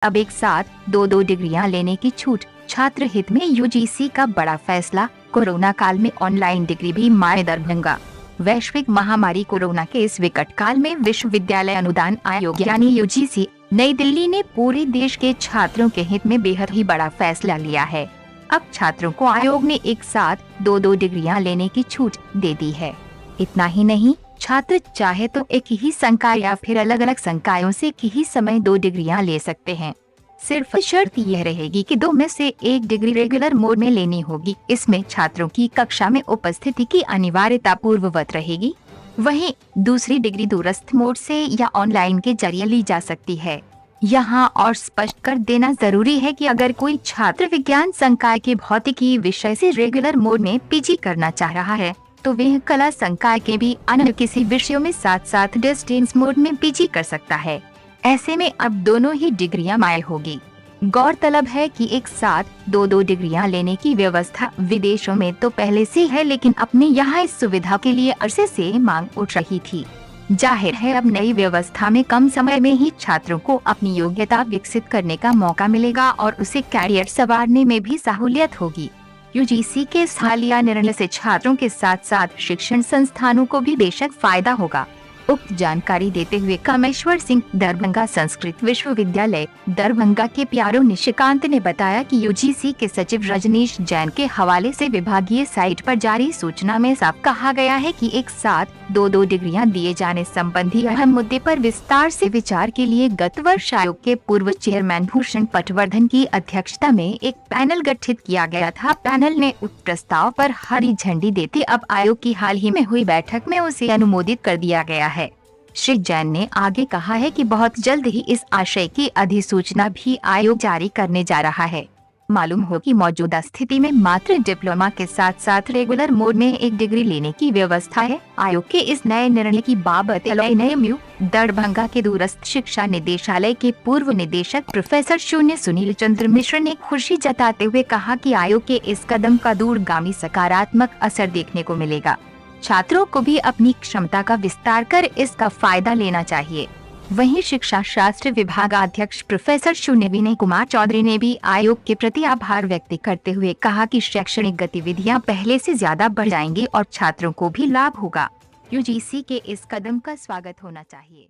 अब एक साथ दो दो डिग्रियां लेने की छूट, छात्र हित में यूजीसी का बड़ा फैसला। कोरोना काल में ऑनलाइन डिग्री भी माय दरभंगा। वैश्विक महामारी कोरोना के इस विकट काल में विश्वविद्यालय अनुदान आयोग यानी यूजीसी नई दिल्ली ने पूरे देश के छात्रों के हित में बेहद ही बड़ा फैसला लिया है। अब छात्रों को आयोग ने एक साथ दो दो डिग्रियां लेने की छूट दे दी है। इतना ही नहीं, छात्र चाहे तो एक ही संकाय या फिर अलग अलग संकायों से एक ही समय दो डिग्रियां ले सकते हैं। सिर्फ शर्त यह रहेगी कि दो में से एक डिग्री रेगुलर मोड में लेनी होगी। इसमें छात्रों की कक्षा में उपस्थिति की अनिवार्यता पूर्ववत रहेगी। वहीं दूसरी डिग्री दूरस्थ मोड से या ऑनलाइन के जरिए ली जा सकती है। यहाँ और स्पष्ट कर देना जरूरी है कि अगर कोई छात्र विज्ञान संकाय के भौतिकी विषय से रेगुलर मोड में पीजी करना चाह रहा है तो वह कला संकाय के भी अन्य किसी विषयों में साथ साथ डिस्टेंस मोड में पीजी कर सकता है। ऐसे में अब दोनों ही डिग्रियां माय होगी। गौरतलब है कि एक साथ दो दो डिग्रियां लेने की व्यवस्था विदेशों में तो पहले से है, लेकिन अपने यहाँ इस सुविधा के लिए अरसे से मांग उठ रही थी। जाहिर है अब नई व्यवस्था में कम समय में ही छात्रों को अपनी योग्यता विकसित करने का मौका मिलेगा और उसे कैरियर संवारने में भी सहूलियत होगी। यूजीसी के इस हालिया निर्णय से छात्रों के साथ साथ शिक्षण संस्थानों को भी बेशक फायदा होगा। उक्त जानकारी देते हुए कामेश्वर सिंह, दरभंगा संस्कृत विश्वविद्यालय दरभंगा के प्यारो निशिकांत ने बताया कि यूजीसी के सचिव रजनीश जैन के हवाले से विभागीय साइट पर जारी सूचना में साफ कहा गया है कि एक साथ दो दो डिग्रियां दिए जाने संबंधी अहम मुद्दे पर विस्तार से विचार के लिए गत वर्ष आयोग के पूर्व चेयरमैन भूषण पटवर्धन की अध्यक्षता में एक पैनल गठित किया गया था। पैनल ने उक्त प्रस्ताव पर हरी झंडी देते अब आयोग की हाल ही में हुई बैठक में उसे अनुमोदित कर दिया गया है। श्री जैन ने आगे कहा है कि बहुत जल्द ही इस आशय की अधिसूचना भी आयोग जारी करने जा रहा है। मालूम हो कि मौजूदा स्थिति में मात्र डिप्लोमा के साथ साथ रेगुलर मोड में एक डिग्री लेने की व्यवस्था है। आयोग के इस नए निर्णय की बाबत एलआईएनएमयू दरभंगा के दूरस्थ शिक्षा निदेशालय के पूर्व निदेशक प्रोफेसर शून्य सुनील चंद्र मिश्र ने खुशी जताते हुए कहा कि आयोग के इस कदम का दूरगामी सकारात्मक असर देखने को मिलेगा। छात्रों को भी अपनी क्षमता का विस्तार कर इसका फायदा लेना चाहिए। वहीं शिक्षा शास्त्र विभागाध्यक्ष प्रोफेसर शून्य विनय कुमार चौधरी ने भी आयोग के प्रति आभार व्यक्त करते हुए कहा कि शैक्षणिक गतिविधियां पहले से ज्यादा बढ़ जाएंगी और छात्रों को भी लाभ होगा। यूजीसी के इस कदम का स्वागत होना चाहिए।